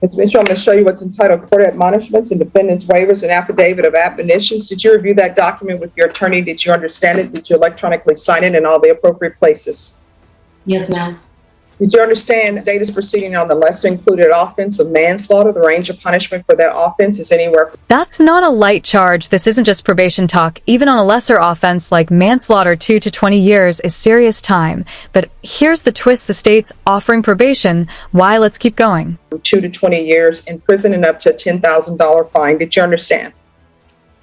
Ms. Mitchell, I'm going to show you what's entitled Court Admonishments and Defendant's Waivers and Affidavit of Admonitions. Did you review that document with your attorney? Did you understand it? Did you electronically sign it in all the appropriate places? Yes, ma'am. Did you understand the state is proceeding on the lesser included offense of manslaughter? The range of punishment for that offense is anywhere from... That's not a light charge. This isn't just probation talk. Even on a lesser offense like manslaughter, 2 to 20 years is serious time. But here's the twist: the state's offering probation. Why? Let's keep going. 2 to 20 years in prison and up to a $10,000 fine. Did you understand?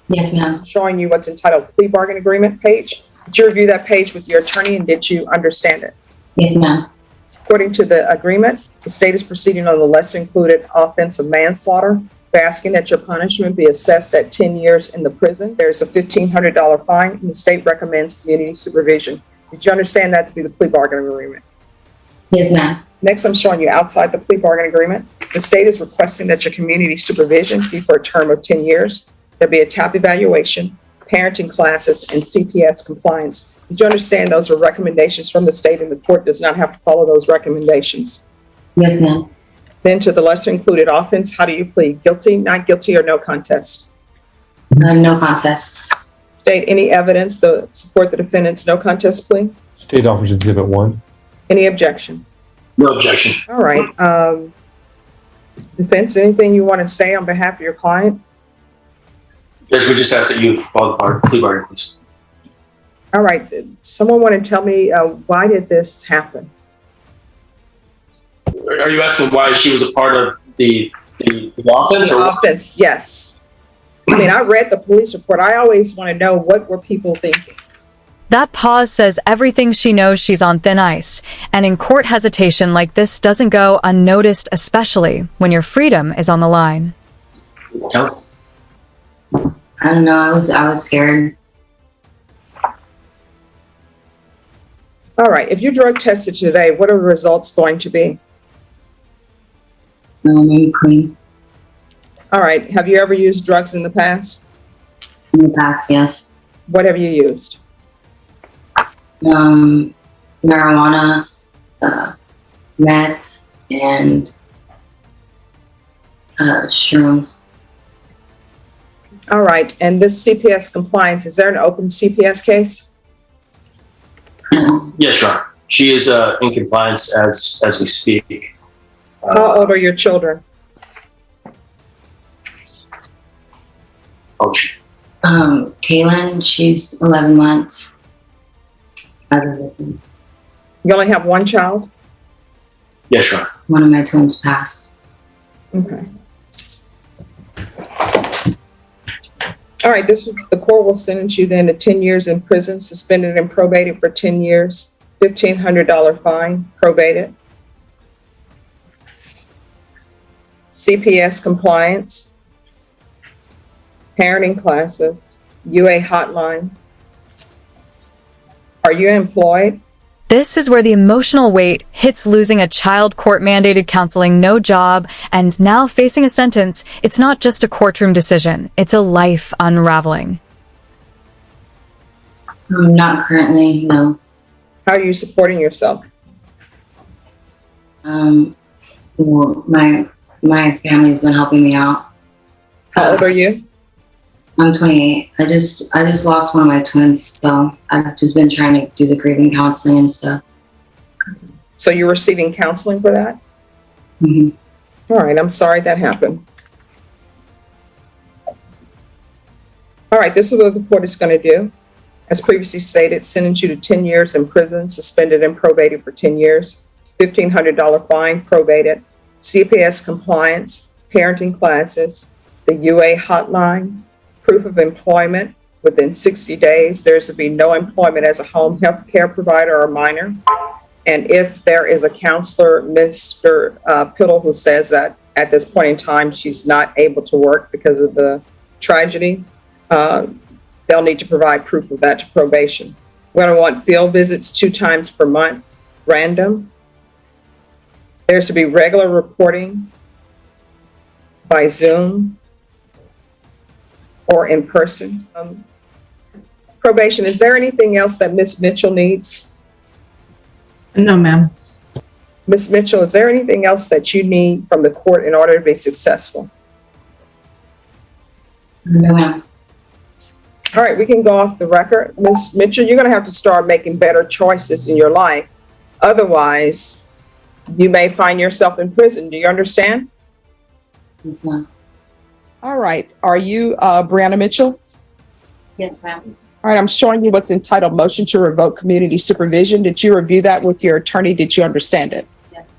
Yes, ma'am. Showing you what's entitled Plea Bargain Agreement page. Did you review that page with your attorney and did you understand it? Yes, ma'am. According to the agreement, the state is proceeding on the lesser included offense of manslaughter. They're asking that your punishment be assessed at 10 years in the prison. There's a $1,500 fine, and the state recommends community supervision. Did you understand that to be the plea bargain agreement? Yes, ma'am. Next, I'm showing you outside the plea bargain agreement. The state is requesting that your community supervision be for a term of 10 years. There'll be a TAP evaluation, parenting classes, and CPS compliance. Did you understand those are recommendations from the state and the court does not have to follow those recommendations? Yes, ma'am. Then to the lesser included offense, how do you plead? Guilty, not guilty, or no contest? No contest. State any evidence to support the defendant's no contest plea? State offers Exhibit 1. Any objection? No objection. All right. Defense, anything you want to say on behalf of your client? Yes, we just ask that you follow the plea bargain, please. All right. Someone want to tell me why did this happen? Are you asking why she was a part of the offense? The offense, yes. I mean, I read the police report. I always want to know, what were people thinking? That pause says everything. She knows she's on thin ice. And in court, hesitation like this doesn't go unnoticed, especially when your freedom is on the line. Kelly? I don't know. I was scared. All right. If you drug tested today, what are the results going to be? I'm clean. All right. Have you ever used drugs in the past? In the past, yes. What have you used? Marijuana, meth, and shrooms. All right. And this CPS compliance, is there an open CPS case? Yes, Your Honor. She is in compliance as we speak. How old are your children? Kaylin, she's 11 months. You only have one child? Yes, Your Honor. One of my twins passed. Okay. All right, the court will sentence you then to 10 years in prison, suspended and probated for 10 years, $1,500 fine, probated. CPS compliance, parenting classes, UA hotline. Are you employed? This is where the emotional weight hits: losing a child, court-mandated counseling, no job, and now facing a sentence. It's not just a courtroom decision. It's a life unraveling. Not currently, no. How are you supporting yourself? Well, my family's been helping me out. How old are you? I'm 28. I just lost one of my twins, so I've just been trying to do the grieving counseling and stuff. So you're receiving counseling for that? Mm-hmm. All right, I'm sorry that happened. All right, this is what the court is going to do. As previously stated, sentence you to 10 years in prison, suspended and probated for 10 years, $1,500 fine, probated, CPS compliance, parenting classes, the UA hotline, proof of employment within 60 days. There's to be no employment as a home health care provider or minor. And if there is a counselor, Mr. Piddle, who says that at this point in time she's not able to work because of the tragedy, they'll need to provide proof of that to probation. We're going to want field visits 2 times per month, random. There's to be regular reporting by Zoom or in person. Probation, is there anything else that Ms. Mitchell needs? No, ma'am. Ms. Mitchell, is there anything else that you need from the court in order to be successful? No, ma'am. All right, we can go off the record. Ms. Mitchell, you're going to have to start making better choices in your life. Otherwise, you may find yourself in prison. Do you understand? Yes, ma'am. All right. Are you Brianna Mitchell? Yes, ma'am. All right, I'm showing you what's entitled Motion to Revoke Community Supervision. Did you review that with your attorney? Did you understand it? Yes.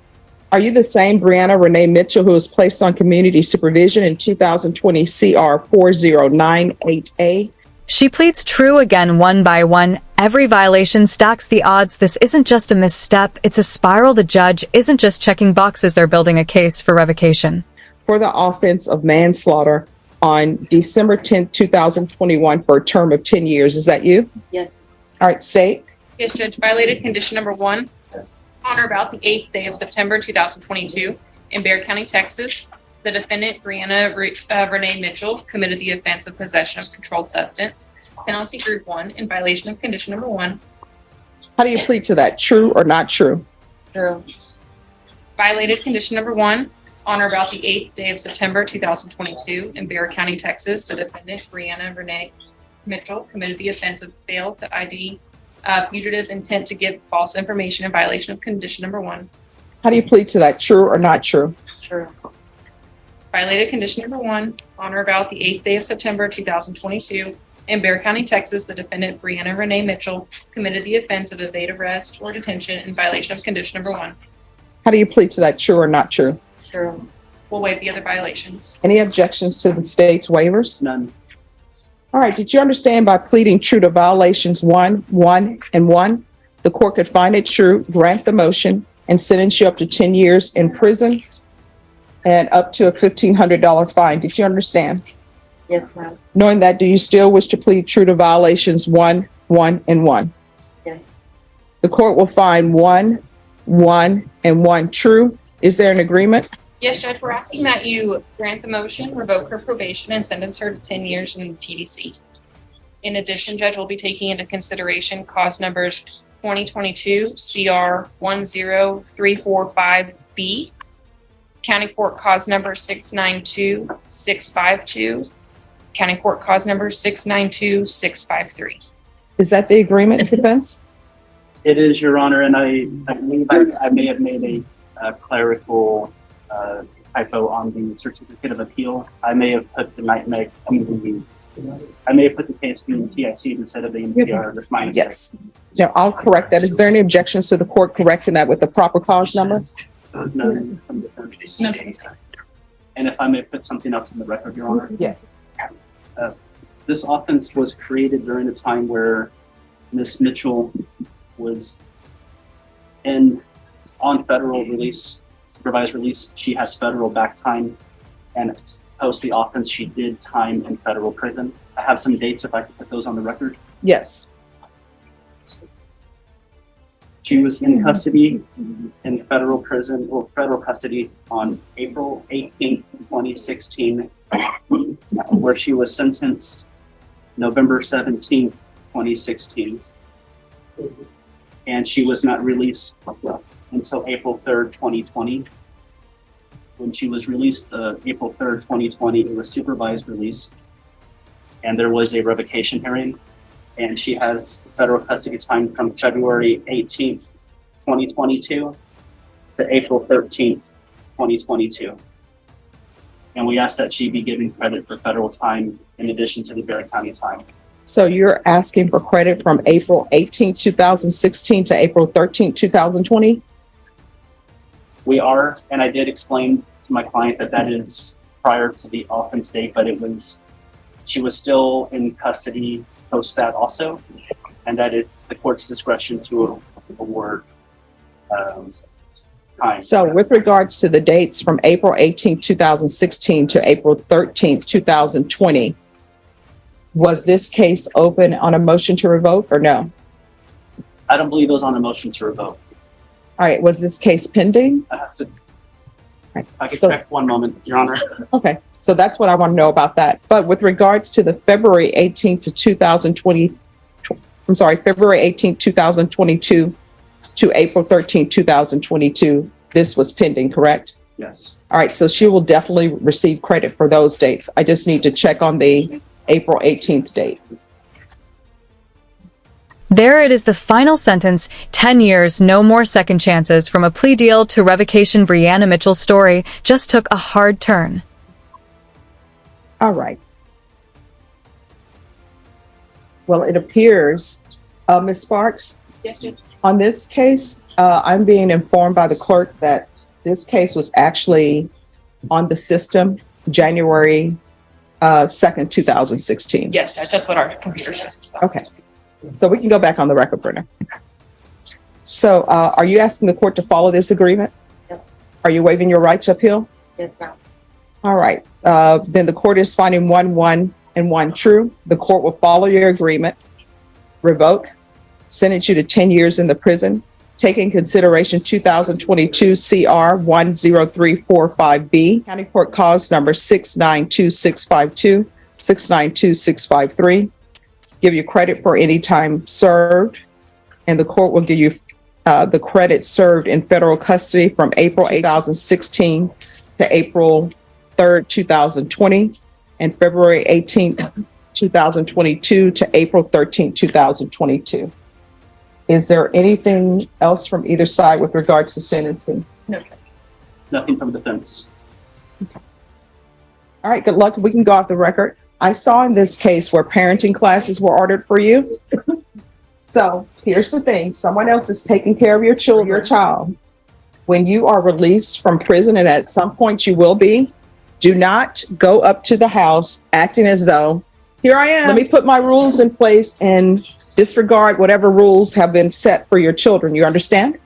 Are you the same Brianna Renee Mitchell who was placed on community supervision in 2020 CR 4098A? She pleads true again one by one. Every violation stacks the odds. This isn't just a misstep, it's a spiral. The judge isn't just checking boxes, they're building a case for revocation. For the offense of manslaughter on December 10th, 2021 for a term of 10 years. Is that you? Yes. All right, state. Yes, Judge, violated condition number 1 on or about the 8th day of September 2022 in Bexar County, Texas. The defendant, Brianna Renee Mitchell, committed the offense of possession of controlled substance, penalty group 1, in violation of condition number 1. How do you plead to that? True or not true? True. Violated condition number 1 on or about the 8th day of September 2022 in Bexar County, Texas. The defendant, Brianna Renee Mitchell, committed the offense of fail to ID fugitive intent to give false information in violation of condition number 1. How do you plead to that? True or not true? True. Violated condition number 1 on or about the 8th day of September 2022 in Bexar County, Texas. The defendant, Brianna Renee Mitchell, committed the offense of evade arrest or detention in violation of condition number 1. How do you plead to that? True or not true? True. We'll waive the other violations. Any objections to the state's waivers? None. All right, did you understand by pleading true to violations 1, 1, and 1, the court could find it true, grant the motion, and sentence you up to 10 years in prison and up to a $1,500 fine? Did you understand? Yes, ma'am. Knowing that, do you still wish to plead true to violations 1, 1, and 1? Yes. The court will find 1, 1, and 1 true. Is there an agreement? Yes, Judge, we're asking that you grant the motion, revoke her probation, and sentence her to 10 years in the TDC. In addition, Judge, will be taking into consideration cause numbers 2022 CR 10345B, County Court cause number 692652, County Court cause number 692653. Is that the agreement, defense? It is, Your Honor, and I believe I may have made a clerical typo on the certificate of appeal. I may have put the case in TIC instead of the NPR. That's my mistake. Yes. No, I'll correct that. Is there any objections to the court correcting that with the proper cause number? None from the defense. And if I may put something else in the record, Your Honor. Yes. This offense was created during a time where Ms. Mitchell was on federal release, supervised release. She has federal back time, and post the offense, she did time in federal prison. I have some dates if I could put those on the record. Yes. She was in custody in federal prison or federal custody on April 18th, 2016, where she was sentenced November 17th, 2016. And she was not released until April 3rd, 2020. When she was released April 3rd, 2020, it was supervised release. And there was a revocation hearing. And she has federal custody time from February 18th, 2022 to April 13th, 2022. And we ask that she be given credit for federal time in addition to the Bexar County time. So you're asking for credit from April 18th, 2016 to April 13th, 2020? We are, and I did explain to my client that is prior to the offense date, but she was still in custody post that also, and that it's the court's discretion to award time. So with regards to the dates from April 18th, 2016 to April 13th, 2020, was this case open on a motion to revoke or no? I don't believe it was on a motion to revoke. All right, was this case pending? I have to, Right. I can So- check one moment, Your Honor. Okay, so that's what I want to know about that. But with regards to the February 18th to 2020, February 18th, 2022 to April 13th, 2022, this was pending, correct? Yes. All right, so she will definitely receive credit for those dates. I just need to check on the April 18th date. There it is, the final sentence, 10 years, no more second chances. From a plea deal to revocation, Brianna Mitchell's story just took a hard turn. All right. Well, it appears, Ms. Sparks, Yes, Judge. on this case, I'm being informed by the clerk that this case was actually on the system January 2nd, 2016. Yes, Judge, that's what our computer shows. Okay. So we can go back on the record, Brenda. So are you asking the court to follow this agreement? Yes. Are you waiving your right to appeal? Yes, ma'am. All right. Then the court is finding 1 and 1 true. The court will follow your agreement, revoke, sentence you to 10 years in the prison, take in consideration 2022 CR 10345B, County Court Cause number 692-652, 692-653. Give you credit for any time served, and the court will give you the credit served in federal custody from April 2016 to April 3rd, 2020, and February 18th, 2022 to April 13th, 2022. Is there anything else from either side with regards to sentencing? No, Judge. Nothing from defense. All right, good luck. We can go off the record. I saw in this case where parenting classes were ordered for you. So here's the thing. Someone else is taking care of your child. When you are released from prison, and at some point you will be, do not go up to the house acting as though, here I am, let me put my rules in place and disregard whatever rules have been set for your children. You understand?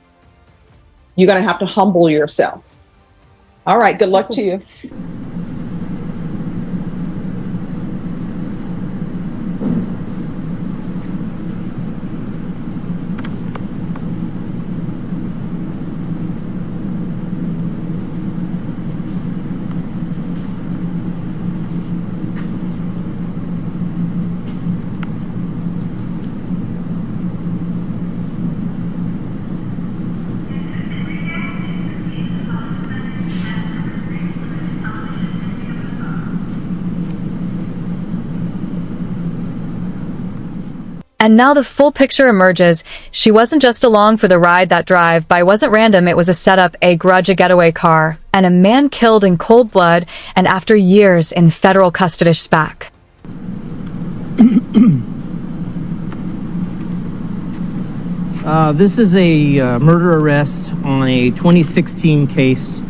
You're going to have to humble yourself. All right, good luck to you. And now the full picture emerges. She wasn't just along for the ride. That drive-by wasn't random. It was a setup, a grudge, a getaway car, and a man killed in cold blood and after years in federal custody back. This is a murder arrest on a 2016 case.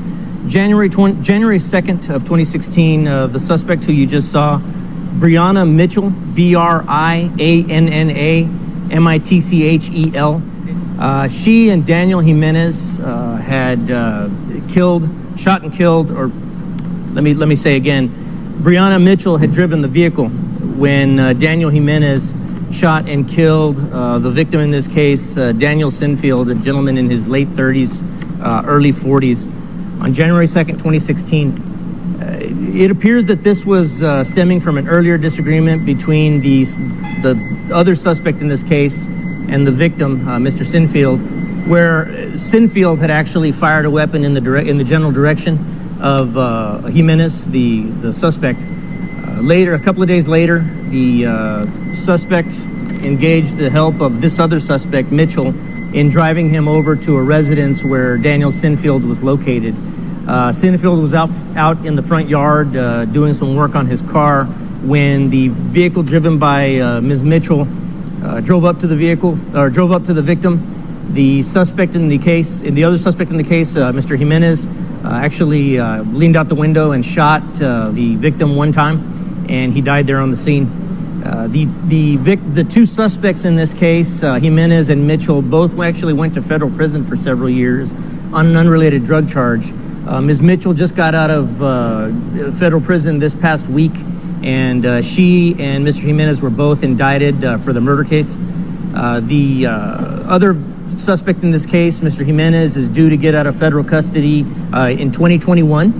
January 2nd of 2016, the suspect who you just saw, Brianna Mitchell, Brianna Mitchell. She and Daniel Jimenez had shot and killed, or let me say again, Brianna Mitchell had driven the vehicle when Daniel Jimenez shot and killed the victim in this case, Daniel Sinfield, a gentleman in his late 30s, early 40s, on January 2nd, 2016. It appears that this was stemming from an earlier disagreement between the other suspect in this case and the victim, Mr. Sinfield, where Sinfield had actually fired a weapon in the general direction of Jimenez, the suspect. Later, a couple of days later, the suspect engaged the help of this other suspect, Mitchell, in driving him over to a residence where Daniel Sinfield was located. Sinfield was out in the front yard doing some work on his car when the vehicle driven by Ms. Mitchell drove up to the victim. The suspect in the case, the other suspect in the case, Mr. Jimenez, actually leaned out the window and shot the victim one time, and he died there on the scene. The two suspects in this case, Jimenez and Mitchell, both actually went to federal prison for several years on an unrelated drug charge. Ms. Mitchell just got out of federal prison this past week, and she and Mr. Jimenez were both indicted for the murder case. The other suspect in this case, Mr. Jimenez, is due to get out of federal custody in 2021.